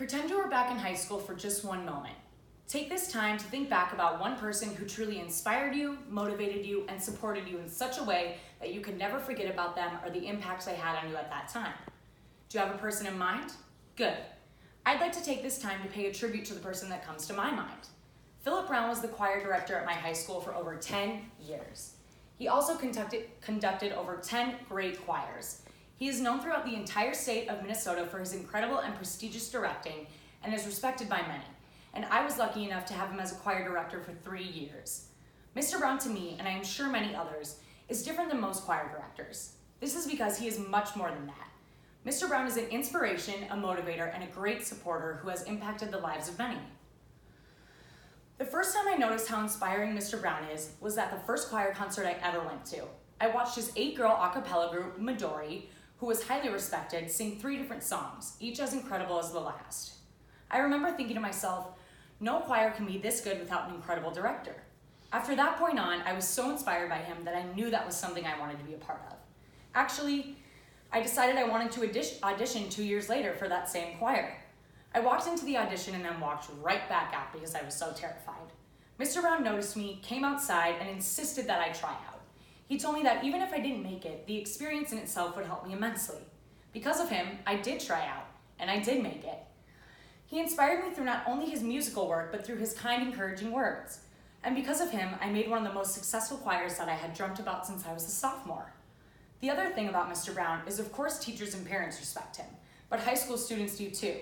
Pretend you were back in high school for just one moment. Take this time to think back about one person who truly inspired you, motivated you, and supported you in such a way that you can never forget about them or the impact they had on you at that time. Do you have a person in mind? Good. I'd like to take this time to pay a tribute to the person that comes to my mind. Philip Brown was the choir director at my high school for over 10 years. He also conducted over 10 great choirs. He is known throughout the entire state of Minnesota for his incredible and prestigious directing and is respected by many. And I was lucky enough to have him as a choir director for 3 years. Mr. Brown to me, and I am sure many others, is different than most choir directors. This is because he is much more than that. Mr. Brown is an inspiration, a motivator, and a great supporter who has impacted the lives of many. The first time I noticed how inspiring Mr. Brown is was at the first choir concert I ever went to. I watched his 8-girl a cappella group, Midori, who was highly respected, sing 3 different songs, each as incredible as the last. I remember thinking to myself, no choir can be this good without an incredible director. After that point on, I was so inspired by him that I knew that was something I wanted to be a part of. Actually, I decided I wanted to audition 2 years later for that same choir. I walked into the audition and then walked right back out because I was so terrified. Mr. Brown noticed me, came outside, and insisted that I try out. He told me that even if I didn't make it, the experience in itself would help me immensely. Because of him, I did try out, and I did make it. He inspired me through not only his musical work, but through his kind, encouraging words. And because of him, I made one of the most successful choirs that I had dreamt about since I was a sophomore. The other thing about Mr. Brown is, of course, teachers and parents respect him, but high school students do too.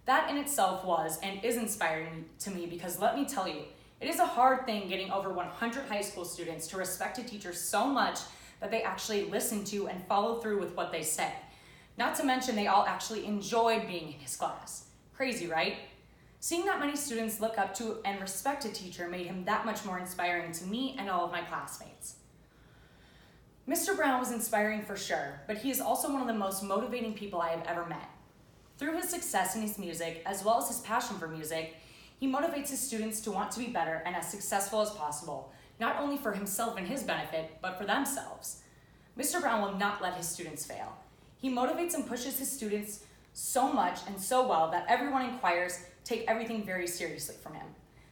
That in itself was and is inspiring to me because let me tell you, it is a hard thing getting over 100 high school students to respect a teacher so much that they actually listen to and follow through with what they say. Not to mention they all actually enjoyed being in his class. Crazy, right? Seeing that many students look up to and respect a teacher made him that much more inspiring to me and all of my classmates. Mr. Brown was inspiring for sure, but he is also one of the most motivating people I have ever met. Through his success in his music, as well as his passion for music, he motivates his students to want to be better and as successful as possible, not only for himself and his benefit, but for themselves. Mr. Brown will not let his students fail. He motivates and pushes his students so much and so well that everyone in choirs take everything very seriously from him.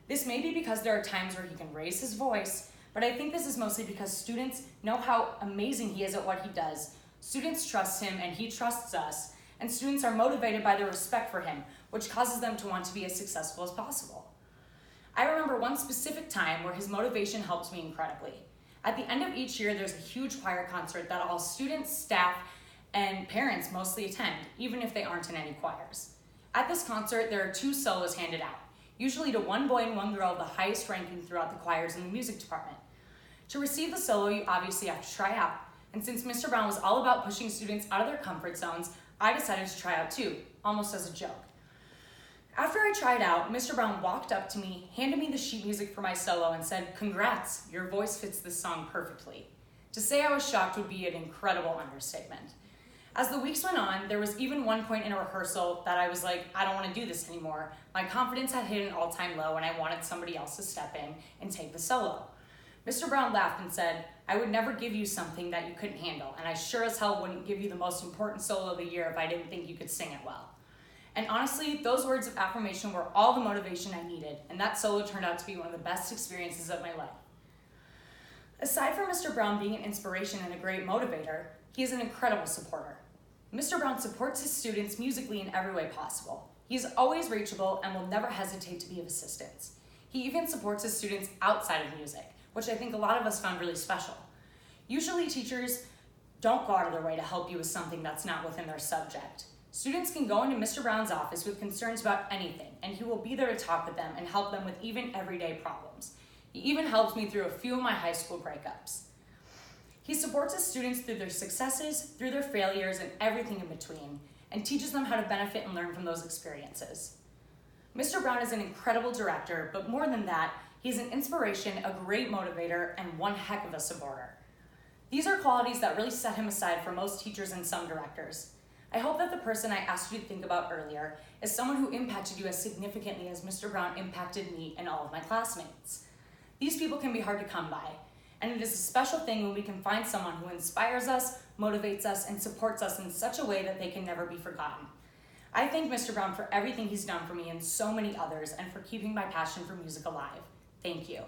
This may be because there are times where he can raise his voice, but I think this is mostly because students know how amazing he is at what he does. Students trust him and he trusts us, and students are motivated by their respect for him, which causes them to want to be as successful as possible. I remember one specific time where his motivation helped me incredibly. At the end of each year, there's a huge choir concert that all students, staff, and parents mostly attend, even if they aren't in any choirs. At this concert, there are 2 solos handed out, usually to one boy and one girl, the highest ranking throughout the choirs in the music department. To receive the solo, you obviously have to try out, and since Mr. Brown was all about pushing students out of their comfort zones, I decided to try out too, almost as a joke. After I tried out, Mr. Brown walked up to me, handed me the sheet music for my solo, and said, "Congrats, your voice fits this song perfectly." To say I was shocked would be an incredible understatement. As the weeks went on, there was even one point in a rehearsal that I was like, I don't want to do this anymore. My confidence had hit an all-time low and I wanted somebody else to step in and take the solo. Mr. Brown laughed and said, "I would never give you something that you couldn't handle, and I sure as hell wouldn't give you the most important solo of the year if I didn't think you could sing it well." And honestly, those words of affirmation were all the motivation I needed, and that solo turned out to be one of the best experiences of my life. Aside from Mr. Brown being an inspiration and a great motivator, he is an incredible supporter. Mr. Brown supports his students musically in every way possible. He is always reachable and will never hesitate to be of assistance. He even supports his students outside of music, which I think a lot of us found really special. Usually teachers don't go out of their way to help you with something that's not within their subject. Students can go into Mr. Brown's office with concerns about anything, and he will be there to talk with them and help them with even everyday problems. He even helped me through a few of my high school breakups. He supports his students through their successes, through their failures, and everything in between, and teaches them how to benefit and learn from those experiences. Mr. Brown is an incredible director, but more than that, he's an inspiration, a great motivator, and one heck of a supporter. These are qualities that really set him aside from most teachers and some directors. I hope that the person I asked you to think about earlier is someone who impacted you as significantly as Mr. Brown impacted me and all of my classmates. These people can be hard to come by, and it is a special thing when we can find someone who inspires us, motivates us, and supports us in such a way that they can never be forgotten. I thank Mr. Brown for everything he's done for me and so many others, and for keeping my passion for music alive. Thank you.